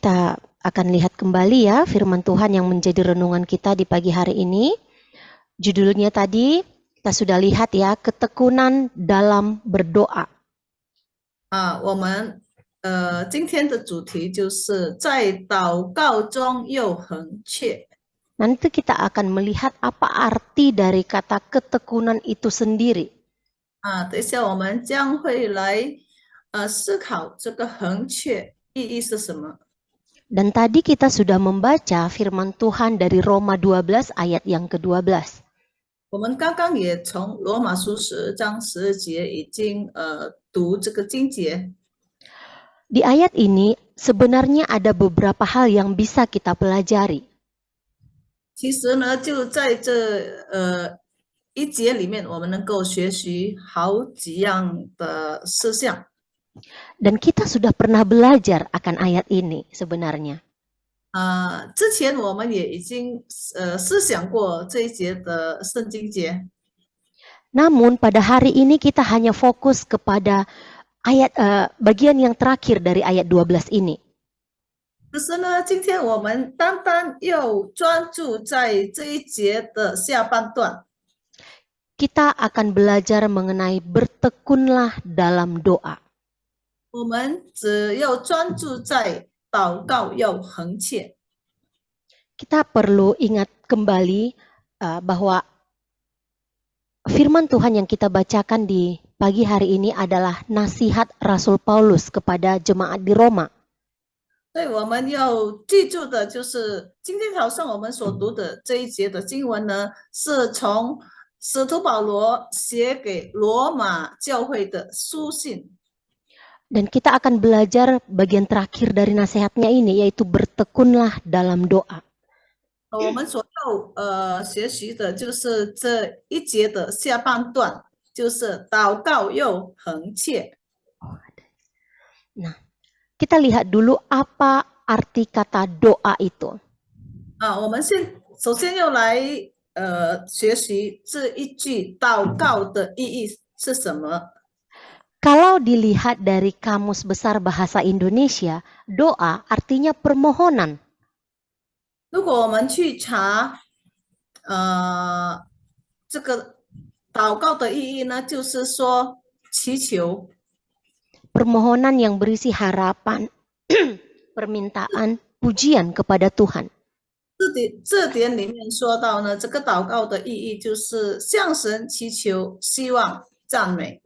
Kita akan lihat kembali ya firman Tuhan yang menjadi renungan kita di pagi hari ini. Judulnya tadi kita sudah lihat ya, ketekunan dalam berdoa. 我们今天的主题就是在祷告中又恒切。 Nanti kita akan melihat apa arti dari kata ketekunan itu sendiri. 等一下我们将会来思考这个恒切意义是什么。 Dan tadi kita sudah membaca firman Tuhan dari Roma 12 ayat yang ke-12. 我们刚刚也从罗马书12章12节已经读这个经节。 Di ayat ini sebenarnya ada beberapa hal yang bisa kita pelajari. 其实呢，就在这一节里面，我们能够学习好几样的事项。 Dan kita sudah pernah belajar akan ayat ini sebenarnya. 之前我们也已经思想过这一节的圣经节。 Namun pada hari ini kita hanya fokus kepada ayat bagian yang terakhir dari ayat 12 ini. 可是呢，今天我们单单又专注在这一节的下半段。 Kita akan belajar mengenai bertekunlah dalam doa. 我们只要专注在祷告要恒切。 Kita perlu ingat kembali bahwa firman Tuhan yang kita bacakan di pagi hari ini adalah nasihat Rasul Paulus kepada jemaat di Roma. 所以我们要记住的就是今天早上我们所读的这一节的经文呢，是从使徒保罗写给罗马教会的书信。 Dan kita akan belajar bagian terakhir dari nasihatnya ini, yaitu bertekunlah dalam doa. 我们所要学习的就是这一节的下半段，就是祷告又恒切。 Nah, kita lihat dulu apa arti kata doa itu. 我们首先要来学习这一句祷告的意义是什么。 Kalau dilihat dari Kamus Besar Bahasa Indonesia, doa artinya permohonan. 如果我们去查这个祷告的意义呢，就是说祈求。 Permohonan yang berisi harapan, permintaan, pujian kepada Tuhan. 这点里面说到呢，这个祷告的意义就是向神祈求、希望、赞美。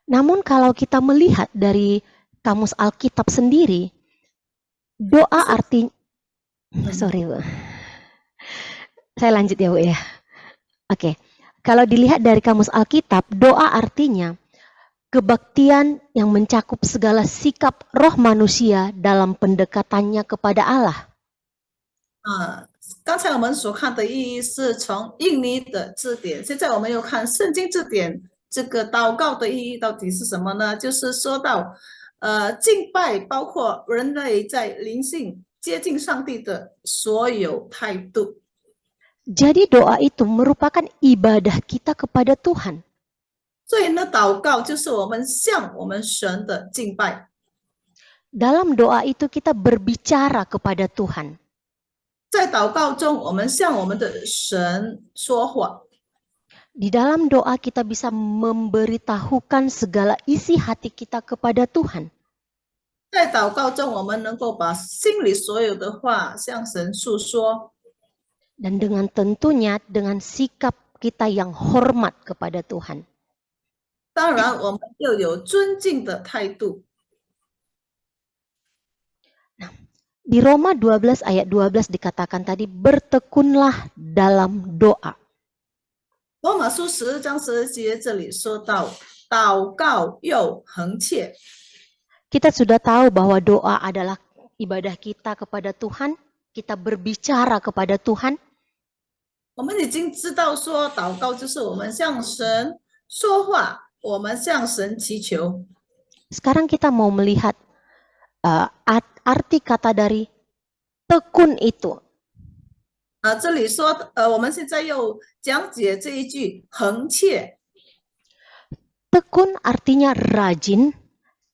Namun kalau kita melihat dari Kamus Alkitab sendiri, doa artinya... Sorry Bu. Saya lanjut ya Bu ya. Oke. Kalau dilihat dari Kamus Alkitab, doa artinya kebaktian yang mencakup segala sikap roh manusia dalam pendekatannya kepada Allah. 刚才我们所看的意义是从印尼的字典，现在我们又看圣经字典。 这个祷告的意义到底是什么呢？就是说到，敬拜包括人类在灵性接近上帝的所有态度。 Jadi doa itu merupakan ibadah kita kepada Tuhan. 所以呢，祷告就是我们向我们神的敬拜。 Dalam doa itu kita berbicara kepada Tuhan. 在祷告中，我们向我们的神说话。 Di dalam doa kita bisa memberitahukan segala isi hati kita kepada Tuhan. 在祷告中，我们能够把心里所有的话向神诉说。 Dan dengan tentunya dengan sikap kita yang hormat kepada Tuhan. 当然，我们又有尊敬的态度。 Nah, di Roma 12 ayat 12 dikatakan tadi, bertekunlah dalam doa. 罗马书12章12节这里说到，祷告又恒切。 Kita sudah tahu bahwa doa adalah ibadah kita kepada Tuhan, kita berbicara kepada Tuhan. 我们已经知道说，祷告就是我们向神说话，我们向神祈求。 Sekarang kita mau melihat arti kata dari tekun itu. 这里说，我们现在又讲解这一句恒切。 Tekun artinya rajin,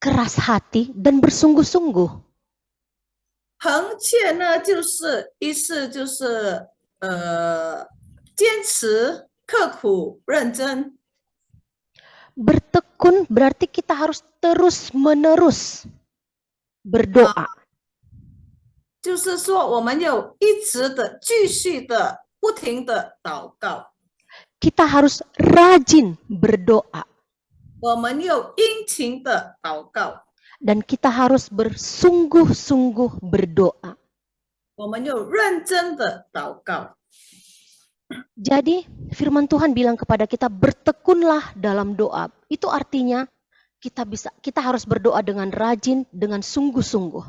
keras hati, dan bersungguh-sungguh. 恒切呢，就是意思就是坚持、刻苦、认真。 Bertekun berarti kita harus terus-menerus 啊，berdoa. 就是说我们有一直的、继续的、不停的祷告， Kita harus rajin berdoa 我们有殷勤的祷告， dan kita harus bersungguh-sungguh berdoa. 我们有认真的祷告。 Jadi firman Tuhan bilang kepada kita bertekunlah dalam doa. Itu artinya kita harus berdoa dengan rajin, dengan sungguh-sungguh.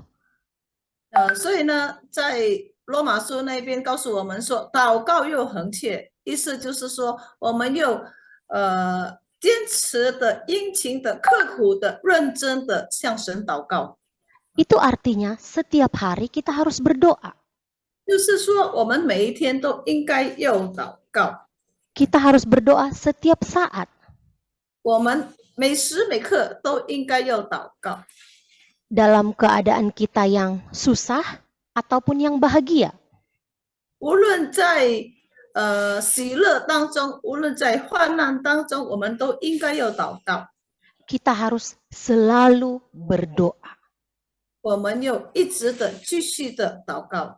所以呢，在罗马书那边告诉我们说，祷告又恒切，意思就是说，我们又坚持的、殷勤的、刻苦的、认真的向神祷告。 Itu artinya setiap hari kita harus berdoa. 就是说，我们每一天都应该要祷告， Kita harus berdoa setiap saat. 我们每时每刻都应该要祷告。 Dalam keadaan kita yang susah ataupun yang bahagia. 无论在喜乐当中，无论在患难当中，我们都应该要祷告。 Kita harus selalu berdoa. 我们要一直的、继续的祷告。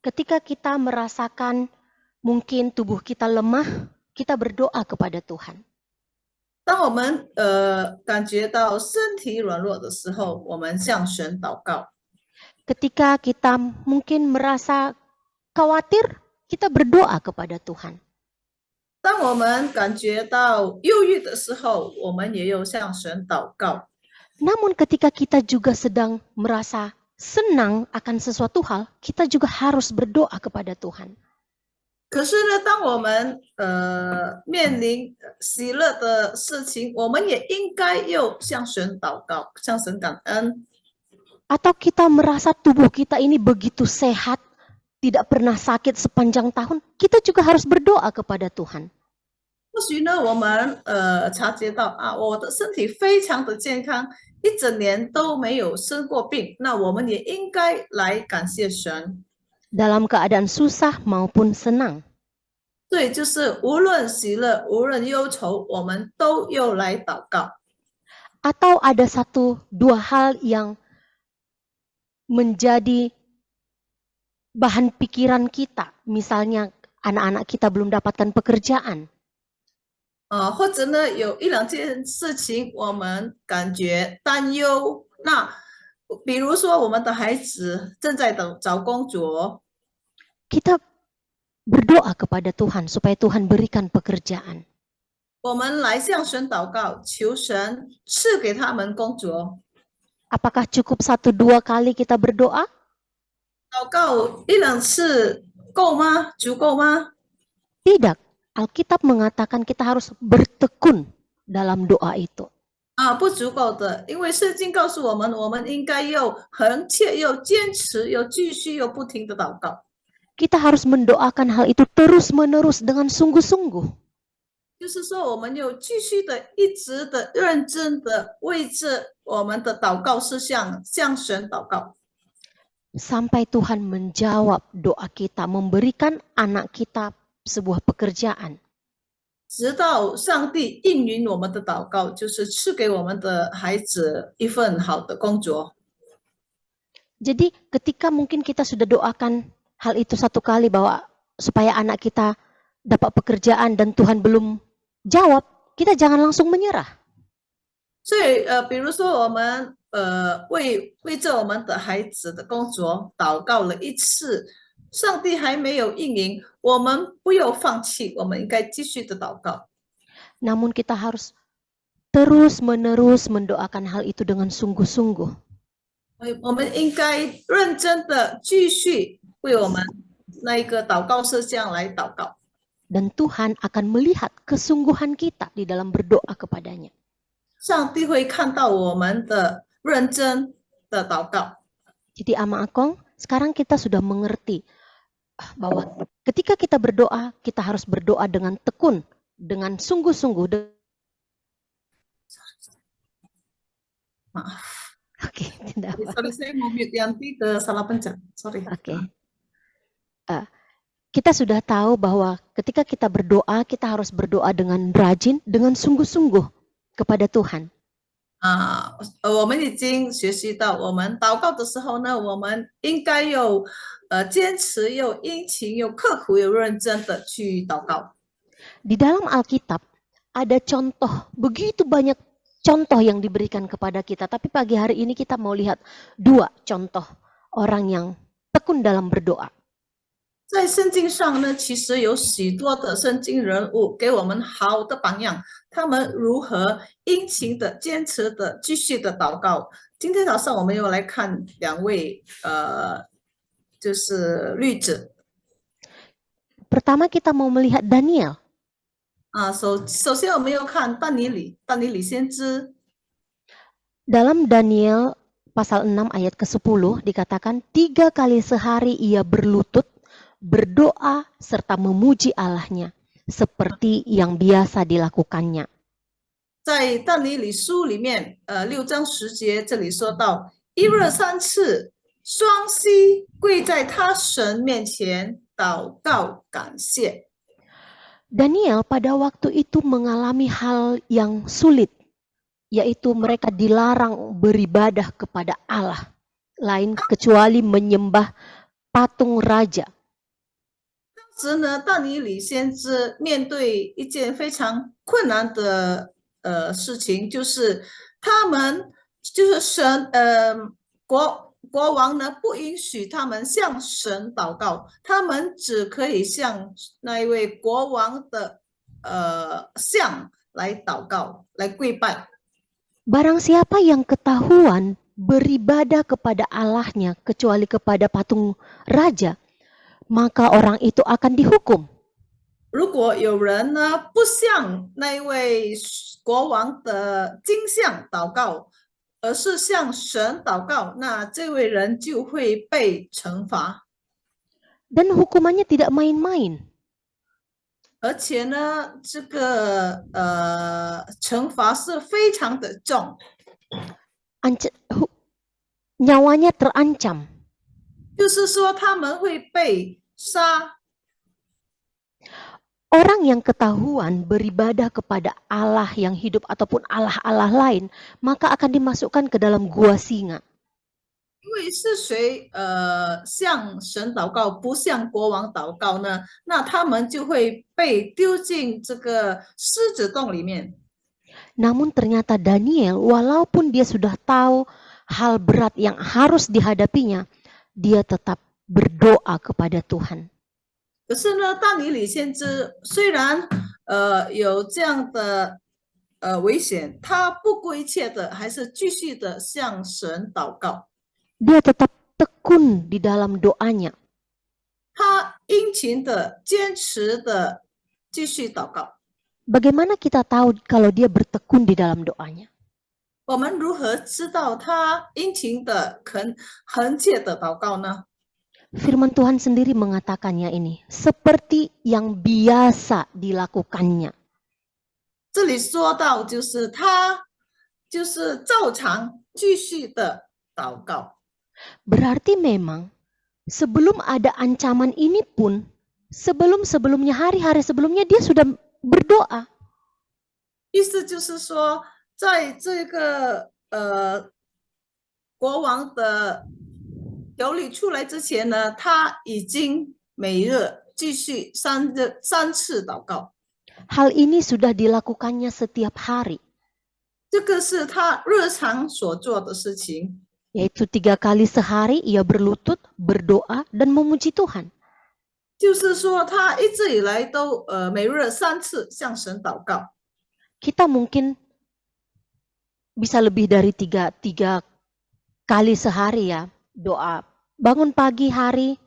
Ketika kita merasakan mungkin tubuh kita lemah, kita berdoa kepada Tuhan. 当我们感觉到身体软弱的时候，我们向神祷告。 Ketika kita mungkin merasa khawatir, kita berdoa kepada Tuhan. 当我们感觉到忧郁的时候，我们也要向神祷告。 Namun ketika kita juga sedang merasa senang akan sesuatu hal, kita juga harus berdoa kepada Tuhan. 可是呢，当我们面临喜乐的事情，我们也应该要向神祷告，向神感恩。 Atau kita merasa tubuh kita ini begitu sehat, tidak pernah sakit sepanjang tahun, kita juga harus berdoa kepada Tuhan. 或许呢，我们察觉到啊，我的身体非常的健康，一整年都没有生过病，那我们也应该来感谢神。 Dalam keadaan susah maupun senang. 对，就是无论喜乐，无论忧愁，我们都要来祷告。 Atau ada dua hal yang menjadi bahan pikiran kita. Misalnya anak-anak kita belum dapatkan pekerjaan. 或者呢，有一两件事情我们感觉担忧。那比如说，我们的孩子正在找工作， Kita berdoa kepada Tuhan supaya Tuhan berikan pekerjaan. 我们来向神祷告，求神赐给他们工作。 Apakah cukup 1-2 kali kita berdoa? 祷告一两次够吗？足够吗？ Tidak. Alkitab mengatakan kita harus bertekun dalam doa itu. 不足够的，因为圣经告诉我们，我们应该要恒切、要坚持、要继续、要不停的祷告。 Kita harus mendoakan hal itu terus-menerus dengan sungguh-sungguh. 就是说，我们要继续的、一直的、认真的为着我们的祷告事项向神祷告， Sampai Tuhan menjawab doa kita, memberikan anak kita sebuah pekerjaan. 直到上帝应允我们的祷告，就是赐给我们的孩子一份好的工作。 Jadi ketika mungkin kita sudah doakan hal itu 1 kali bahwa supaya anak kita dapat pekerjaan dan Tuhan belum jawab, kita jangan langsung menyerah. 所以比如说我们为着我们的孩子的工作祷告了一次，上帝还没有应允，我们不要放弃，我们应该继续的祷告。 Namun kita harus terus-menerus mendoakan hal itu dengan sungguh-sungguh. 我们应该认真的继续为我们那一个祷告事项来祷告， Dan Tuhan akan melihat kesungguhan kita di dalam berdoa kepadanya. 上帝会看到我们的认真的祷告。 Jadi Ama Akong, sekarang kita sudah mengerti bahwa ketika kita berdoa, kita harus berdoa dengan tekun, dengan sungguh-sungguh. Maaf. Oke, tidak Sorry, apa-apa. saya mau mute Yanti ke salah pencet. Sorry. Oke. Eh, kita sudah tahu bahwa ketika kita berdoa, kita harus berdoa dengan rajin, dengan sungguh-sungguh kepada Tuhan. 我们已经学习到，我们祷告的时候呢，我们应该又坚持又殷勤又刻苦又认真的去祷告。 Di dalam Alkitab ada contoh, begitu banyak contoh yang diberikan kepada kita. Tapi pagi hari ini kita mau lihat 2 contoh orang yang tekun dalam berdoa. 在圣经上呢，其实有许多的圣经人物给我们好的榜样，他们如何殷勤的、坚持的、继续的祷告。今天早上我们又来看2位就是例子。 Pertama kita mau melihat Daniel. 首先我们要看但尼里先知。 Dalam Daniel pasal 6 ayat ke-10 dikatakan 3 kali sehari ia berlutut, berdoa serta memuji Allahnya seperti yang biasa dilakukannya. 在但尼里书里面，6章10节这里说到，1日3次双膝跪在他神面前祷告感谢。 Daniel pada waktu itu mengalami hal yang sulit, yaitu mereka dilarang beribadah kepada Allah lain kecuali menyembah patung raja. 当时呢，但尼里先知面对一件非常困难的事情，就是他们就是神国王呢不允许他们向神祷告，他们只可以向那一位国王的像来祷告，来跪拜。 Barang siapa yang ketahuan beribadah kepada Allahnya kecuali kepada patung raja, maka orang itu akan dihukum. 如果有人呢不向那一位国王的金像祷告，而是向神祷告，那这位人就会被惩罚。 Dan hukumannya tidak main-main. 而且呢，这个惩罚是非常的重， Nyawanya terancam. 就是说他们会被杀。 Orang yang ketahuan beribadah kepada Allah yang hidup ataupun Allah-Allah lain, maka akan dimasukkan ke dalam gua singa. 因为是谁向神祷告，不向国王祷告呢？那他们就会被丢进这个狮子洞里面。 Namun ternyata Daniel, walaupun dia sudah tahu hal berat yang harus dihadapinya, dia tetap berdoa kepada Tuhan. 可是呢，但尼里先知虽然有这样的危险，他不顾一切的，还是继续的向神祷告。 Dia tetap tekun di dalam doanya. 他殷勤的、坚持的继续祷告。 Bagaimana kita tahu kalau dia bertekun di dalam doanya? 我们如何知道他殷勤的、恳切的祷告呢？ Firman Tuhan sendiri mengatakannya ini, seperti yang biasa dilakukannya. 这里说到就是他就是照常继续的祷告。 Berarti memang sebelum ada ancaman ini pun, sebelum-sebelumnya hari-hari sebelumnya dia sudah berdoa. 意思就是说，在这个国王的有理出来之前呢，他已经每日继续3次祷告。 Hal ini sudah dilakukannya setiap hari, 这个是他日常所做的事情， yaitu 3 kali sehari ia berlutut, berdoa, dan memuji Tuhan. 就是说他一直以来都每日3次向神祷告。 Kita mungkin bisa lebih dari 3 kali sehari ya doa. Bangun pagi hari,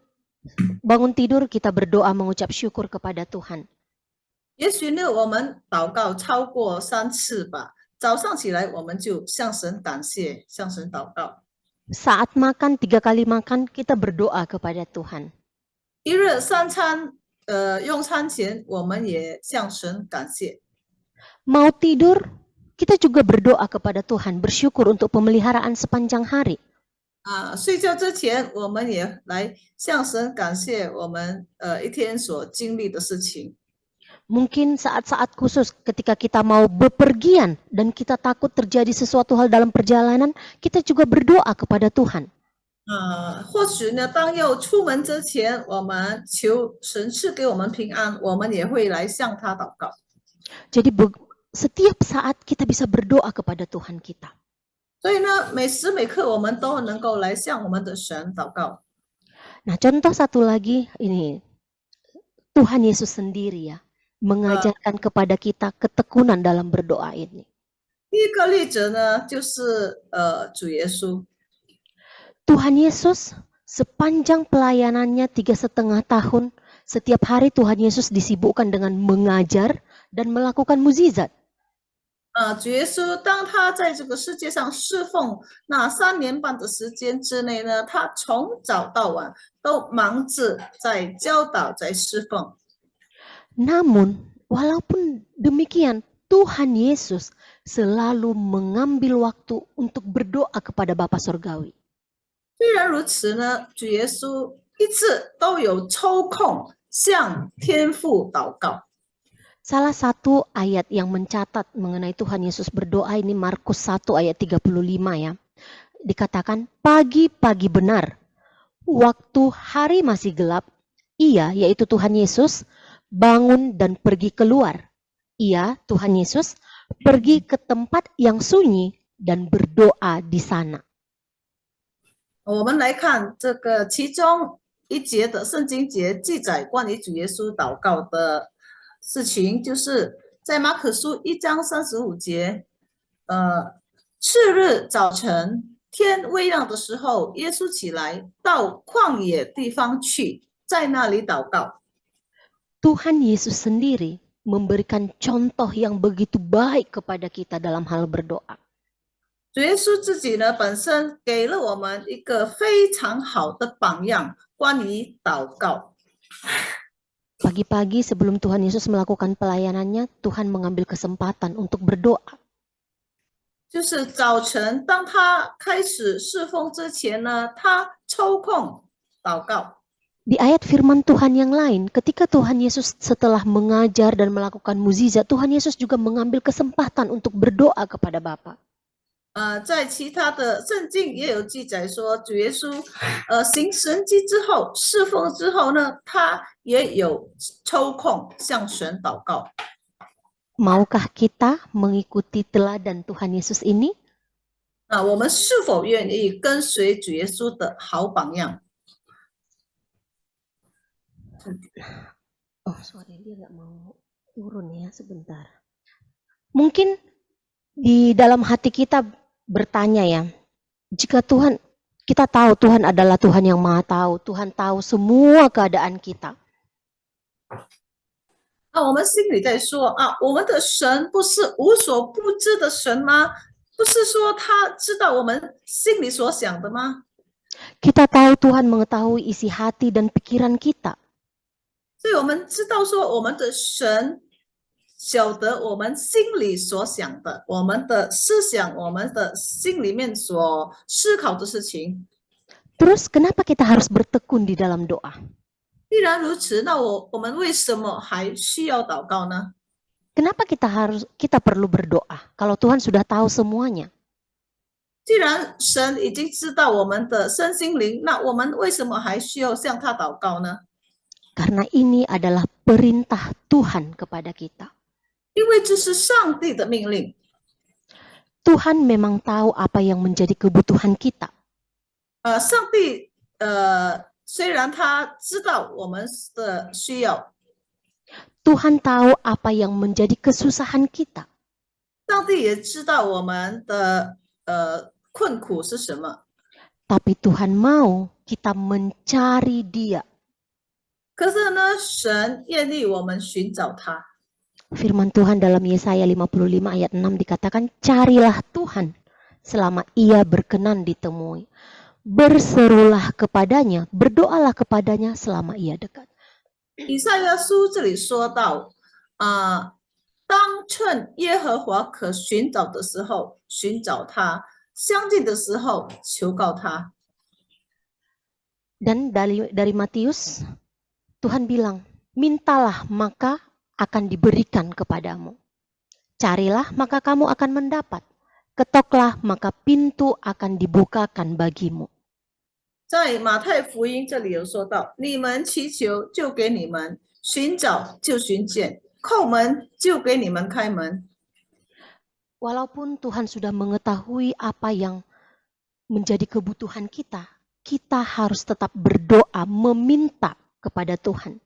bangun tidur kita berdoa mengucap syukur kepada Tuhan. 也许呢，我们祷告超过3次吧。早上起来，我们就向神感谢，向神祷告。 Saat makan 3 kali makan kita berdoa kepada Tuhan. 一日3餐，用餐前我们也向神感谢。 Mau tidur kita juga berdoa kepada Tuhan, bersyukur untuk pemeliharaan sepanjang hari. 睡觉之前，我们也来向神感谢我们一天所经历的事情。 Mungkin saat-saat khusus ketika kita mau bepergian dan kita takut terjadi sesuatu hal dalam perjalanan, kita juga berdoa kepada Tuhan. 或许呢，当要出门之前，我们求神赐给我们平安，我们也会来向他祷告。 Jadi setiap saat kita bisa berdoa kepada Tuhan kita. 所以呢，每时每刻我们都能够来向我们的神祷告。 Nah, contoh satu lagi ini, Tuhan Yesus sendiri ya, mengajarkan kepada kita ketekunan dalam berdoa ini. 第一个例子呢，就是主耶稣。 Tuhan Yesus sepanjang pelayanannya 3,5 tahun, setiap hari Tuhan Yesus disibukkan dengan mengajar dan melakukan mukjizat. 主耶稣当他在这个世界上侍奉那3年半的时间之内呢，他从早到晚都忙着在教导，在侍奉。 Namun, walaupun demikian, Tuhan Yesus selalu mengambil waktu untuk berdoa kepada Bapa Surgawi. 虽然如此呢，主耶稣一直都有抽空向天父祷告。 Salah satu ayat yang mencatat mengenai Tuhan Yesus berdoa ini Markus 1 ayat 35 ya. Dikatakan pagi-pagi benar, waktu hari masih gelap, ia yaitu Tuhan Yesus bangun dan pergi keluar. Ia, Tuhan Yesus, pergi ke tempat yang sunyi dan berdoa di sana. 我们来看这个其中一节的圣经节记载关于主耶稣祷告的事情，就是在马可书1章35节，次日早晨天微亮的时候，耶稣起来到旷野地方去，在那里祷告。 Tuhan Yesus sendiri memberikan contoh yang begitu baik kepada kita dalam hal berdoa. 主耶稣自己呢，本身给了我们一个非常好的榜样，关于祷告。 Pagi-pagi sebelum Tuhan Yesus melakukan pelayanannya, Tuhan mengambil kesempatan untuk berdoa. 就是早晨，当他开始侍奉之前呢，他抽空祷告。 Di ayat firman Tuhan yang lain, ketika Tuhan Yesus setelah mengajar dan melakukan mukjizat, Tuhan Yesus juga mengambil kesempatan untuk berdoa kepada Bapa. 在其他的圣经也有记载说，主耶稣行神迹之后，侍奉之后呢，他也有抽空向神祷告。 Maukah kita mengikuti teladan Tuhan Yesus ini? 我们是否愿意跟随主耶稣的好榜样？ Oh, sorry, dia nggak mau turun ya, sebentar. Mungkin di dalam hati kita bertanya ya, jika kita tahu Tuhan adalah Tuhan yang Maha Tahu, Tuhan tahu semua keadaan kita. 我们心里在说我们的神不是无所不知的神吗？不是说他知道我们心里所想的吗？ Kita tahu Tuhan mengetahui isi hati dan pikiran kita. 所以我们知道说我们的神晓得我们心里所想的，我们的思想，我们的心里面所思考的事情。 Terus kenapa kita harus bertekun di dalam doa? 既然如此，那我们为什么还需要祷告呢？ Kenapa kita perlu berdoa kalau Tuhan sudah tahu semuanya? 既然神已经知道我们的身心灵，那我们为什么还需要向他祷告呢？ Karena ini adalah perintah Tuhan kepada kita. 因为这是上帝的命令。 Tuhan memang tahu apa yang menjadi kebutuhan kita. 上帝虽然他知道我们的需要， Tuhan tahu apa yang menjadi kesusahan kita. 上帝也知道我们的困苦是什么。 Tapi Tuhan mau kita mencari Dia. 可是呢，神愿意我们寻找他。 Firman Tuhan dalam Yesaya 55 ayat 6 dikatakan, carilah Tuhan selama Ia berkenan ditemui. Berserulah kepadanya, berdoalah kepadanya selama Ia dekat. 以赛亚书这里说到当趁耶和华可寻找的时候寻找他，相近的时候求告他。 Dan dari Matius, Tuhan bilang, mintalah maka akan diberikan kepadamu. Carilah maka kamu akan mendapat. Ketoklah maka pintu akan dibukakan bagimu. 在马太福音这里有说到，你们祈求就给你们，寻找就寻见，叩门就给你们开门。 Walaupun Tuhan sudah mengetahui apa yang menjadi kebutuhan kita, kita harus tetap berdoa meminta kepada Tuhan.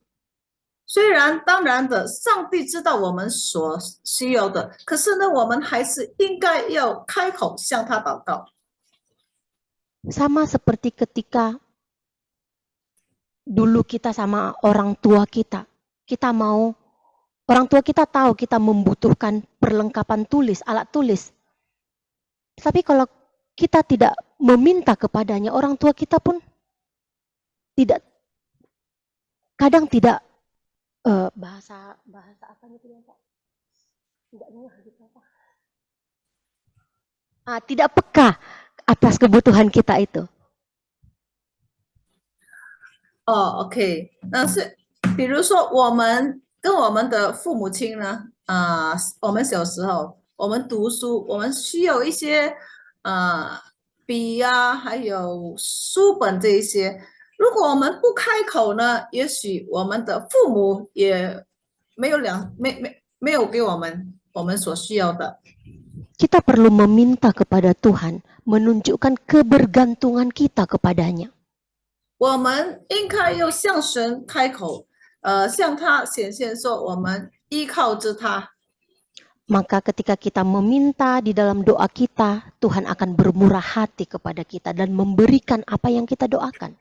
虽然当然的，上帝知道我们所需要的，可是呢，我们还是应该要开口向他祷告。 Sama seperti ketika dulu kita sama orang tua kita mau, orang tua kita tahu kita membutuhkan perlengkapan tulis, alat tulis. Tapi kalau kita tidak meminta kepadanya, orang tua kita pun kadang tidak bahasa apa gitu ya Pak? Tidak peka atas kebutuhan kita itu. OK， 那是比如说我们跟我们的父母亲呢，我们小时候我们读书，我们需要一些笔呀，还有书本这一些。如果我们不开口呢，也许我们的父母也没有给我们所需要的。 Kita perlu meminta kepada Tuhan, menunjukkan kebergantungan kita kepadanya. 我们应该要向神开口，向他显现说我们依靠着他。 Maka ketika kita meminta di dalam doa kita, Tuhan akan bermurah hati kepada kita dan memberikan apa yang kita doakan.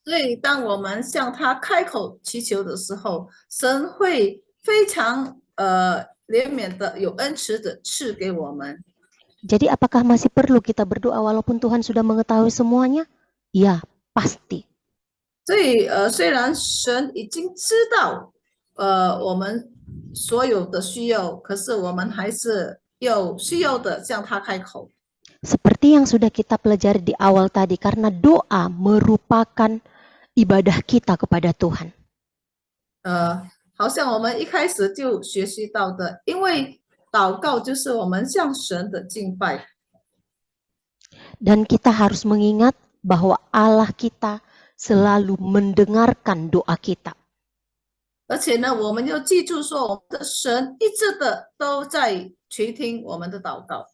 所以当我们向他开口祈求的时候，神会非常怜悯的、有恩慈的赐给我们。 Jadi apakah masih perlu kita berdoa walaupun Tuhan sudah mengetahui semuanya? Ya, pasti. 所以虽然神已经知道我们所有的需要，可是我们还是有需要的向他开口。 Seperti yang sudah kita pelajari di awal tadi, karena doa merupakan ibadah kita kepada Tuhan. 好像我们一开始就学习到的，因为祷告就是我们向神的敬拜。 Dan kita harus mengingat bahwa Allah kita selalu mendengarkan doa kita. 而且呢，我们要记住说，我们的神一直的都在垂听我们的祷告。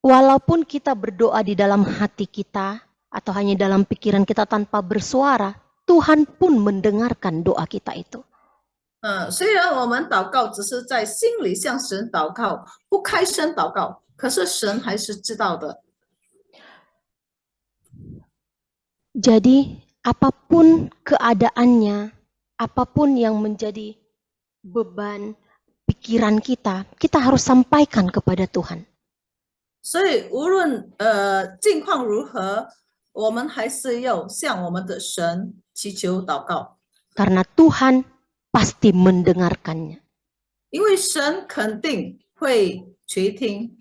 Walaupun kita berdoa di dalam hati kita atau hanya dalam pikiran kita tanpa bersuara, Tuhan pun mendengarkan doa kita itu. 虽然我们祷告只是在心里向神祷告，不开声祷告，可是神还是知道的。 Jadi apapun keadaannya, apapun yang menjadi beban pikiran kita, kita harus sampaikan kepada Tuhan. 所以无论境况如何，我们还是要向我们的神祈求祷告， Karena Tuhan pasti mendengarkannya. 因为神肯定会垂听。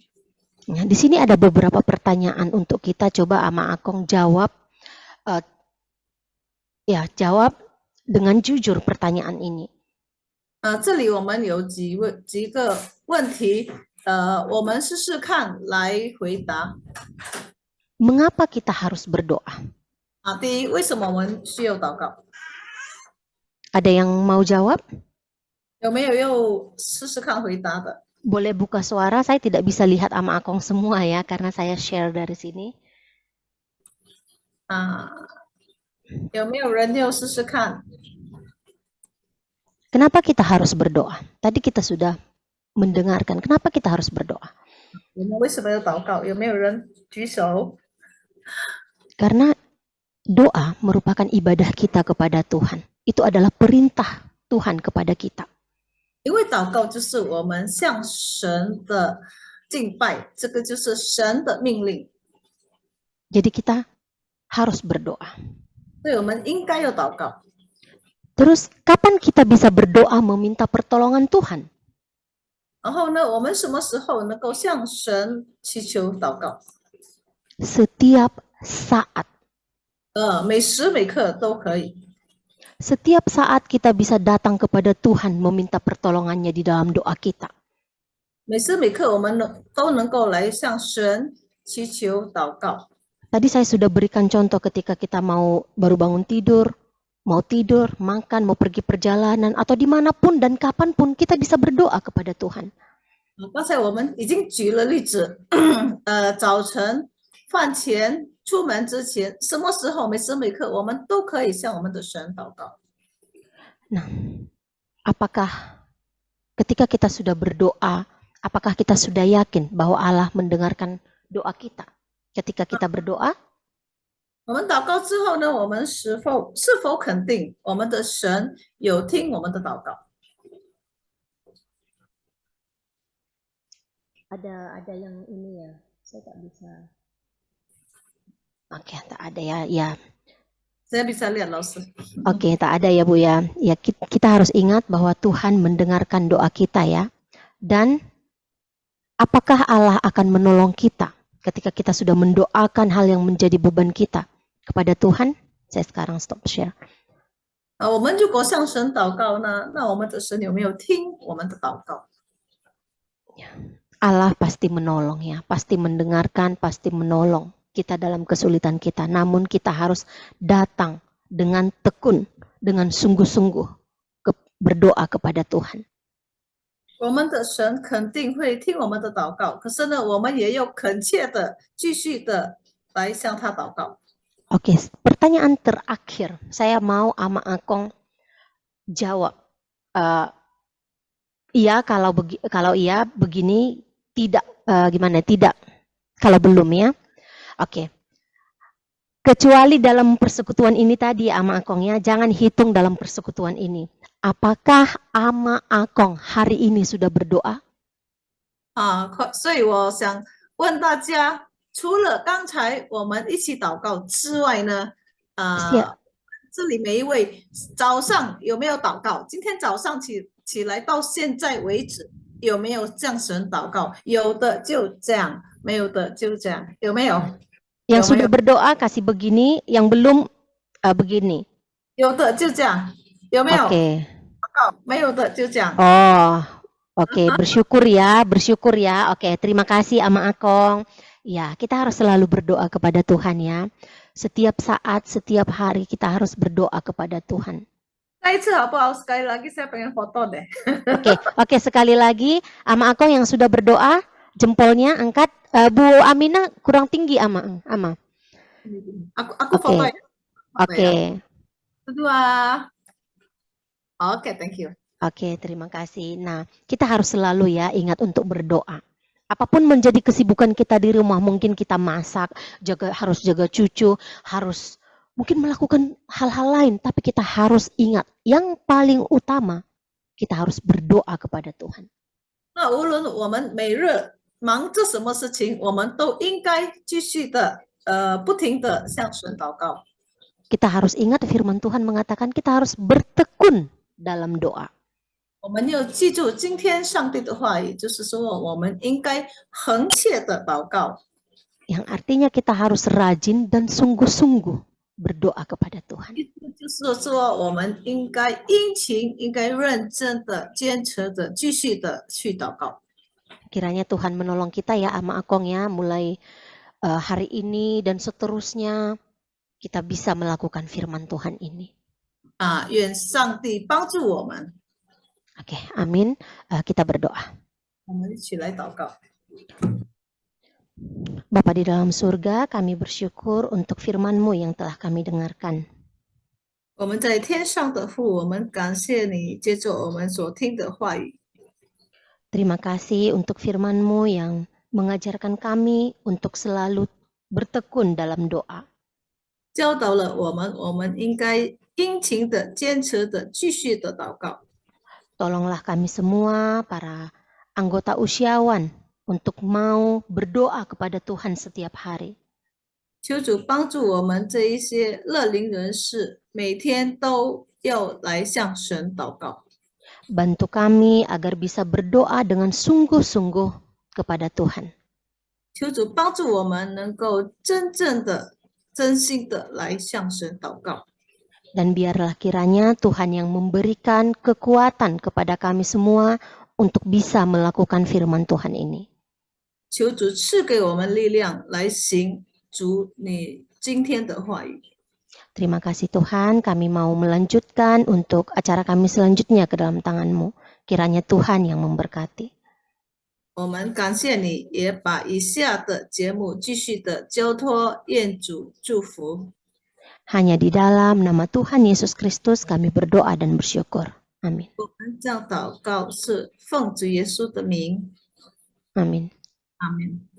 Nah, di sini ada beberapa pertanyaan untuk kita. Coba Ama Akong jawab, jawab dengan jujur pertanyaan ini. 这里我们有几个问题，我们试试看来回答。 Mengapa kita harus berdoa? 第一，为什么我们需要祷告？ Ada yang mau jawab? 有没有要试试看回答的？ Boleh buka suara, saya tidak bisa lihat Ama Akong semua ya, karena saya share dari sini. 有没有人要试试看？ Kenapa kita harus berdoa? Tadi kita sudah mendengarkan, kenapa kita harus berdoa? 我们为什么要祷告？有没有人举手？ Karena doa merupakan ibadah kita kepada Tuhan. Itu adalah perintah Tuhan kepada kita. 因为祷告就是我们向神的敬拜，这个就是神的命令， Jadi kita harus berdoa. 所以我们应该要祷告。 Terus kapan kita bisa berdoa meminta pertolongan Tuhan? 然后呢，我们什么时候能够向神祈求祷告？ Setiap saat. 每时每刻都可以。 Setiap saat kita bisa datang kepada Tuhan meminta pertolongannya di dalam doa kita. 每时每刻我们都能够来向神祈求祷告。 Tadi saya sudah berikan contoh ketika kita mau baru bangun tidur, mau tidur, makan, mau pergi perjalanan, atau dimanapun dan kapanpun kita bisa berdoa kepada Tuhan. 刚才我们已经举了例子，早晨、饭前、出门之前，什么时候每时每刻我们都可以向我们的神祷告。 Nah, apakah ketika kita sudah berdoa, apakah kita sudah yakin bahwa Allah mendengarkan doa kita? Ketika kita berdoa, 我们祷告之后呢，我们是否肯定我们的神有听我们的祷告？ ada yang ini ya, saya tak bisa. Oke, tak ada ya, ya. Saya bisa lihat, 老师。 Oke, tak ada ya Bu ya. Ya kita harus ingat bahwa Tuhan mendengarkan doa kita ya. Dan apakah Allah akan menolong kita ketika kita sudah mendoakan hal yang menjadi beban kita kepada Tuhan? Saya sekarang stop share. 我们如果向神祷告呢，那我们的神有没有听我们的祷告？ Allah pasti menolong ya, pasti mendengarkan, pasti menolong kita dalam kesulitan kita. Namun kita harus datang dengan tekun, dengan sungguh-sungguh berdoa kepada Tuhan. 我们的神肯定会听我们的祷告，可是呢，我们也要恳切的继续的来向他祷告。 Oke, pertanyaan terakhir. Saya mau Ama Akong jawab. Iya kalau iya begini, tidak gimana? Tidak kalau belum ya. Oke. Kecuali dalam persekutuan ini tadi Ama Akong ya, jangan hitung dalam persekutuan ini. Apakah Ama Akong hari ini sudah berdoa? 所以我想问大家，除了刚才我们一起祷告之外呢，这里每一位早上有没有祷告？今天早上起来到现在为止，有没有向神祷告？有的就这样，没有的就这样，有没有？ Yang sudah berdoa kasih begini, yang belum begini. 有的就这样，有没有？ Oke. 没有的就这样。 Oh, oke, bersyukur ya. Oke, terima kasih Ama Akong. Ya, kita harus selalu berdoa kepada Tuhan ya. Setiap saat, setiap hari kita harus berdoa kepada Tuhan. Sekali lagi saya pengen foto deh. Oke, sekali lagi Ama Akong yang sudah berdoa, jempolnya angkat. Bu Amina kurang tinggi Ama. Aku foto ya. Oke. Kedua. Oke, thank you. Oke, terima kasih. Nah, kita harus selalu ya ingat untuk berdoa. Apapun menjadi kesibukan kita di rumah, mungkin kita masak, harus jaga cucu, harus mungkin melakukan hal-hal lain, tapi kita harus ingat yang paling utama, kita harus berdoa kepada Tuhan. 那无论我们每日忙着什么事情，我们都应该继续的不停的向神祷告。 Kita harus ingat firman Tuhan mengatakan kita harus bertekun dalam doa. 我们要记住今天上帝的话语，就是说我们应该恒切的祷告。 Yang artinya kita harus rajin dan sungguh-sungguh berdoa kepada Tuhan. 就是说我们应该殷勤、应该认真的、坚持的、继续的去祷告。 Kiranya Tuhan menolong kita ya Ama Akong ya, mulai hari ini dan seterusnya kita bisa melakukan firman Tuhan ini. 愿上帝帮助我们。 Oke, amin. Kita berdoa. 我们一起来祷告。 Bapa di dalam surga, kami bersyukur untuk firman-Mu yang telah kami dengarkan. 我们在天上的父，我们感谢你接着我们所听的话语。 Terima kasih untuk firman-Mu yang mengajarkan kami untuk selalu bertekun dalam doa. 教导了我们，我们应该殷勤的、坚持的、继续的祷告。 Tolonglah kami semua, para anggota usiawan, untuk mau berdoa kepada Tuhan setiap hari. 求主帮助我们这一些乐龄人士，每天都要来向神祷告。Bantu kami agar bisa berdoa dengan sungguh-sungguh kepada Tuhan. 求主帮助我们能够真正的、真心的来向神祷告。 Dan biarlah kiranya Tuhan yang memberikan kekuatan kepada kami semua untuk bisa melakukan firman Tuhan ini. 求主赐给我们力量来行主你今天的话语。 Terima kasih Tuhan, kami mau melanjutkan untuk acara kami selanjutnya ke dalam tangan-Mu. Kiranya Tuhan yang memberkati. 我们感谢你，也把以下的节目继续的交托，愿主祝福。 Hanya di dalam nama Tuhan Yesus Kristus kami berdoa dan bersyukur. Amin. 我们这样祷告是奉主耶稣的名， Amin. 阿门。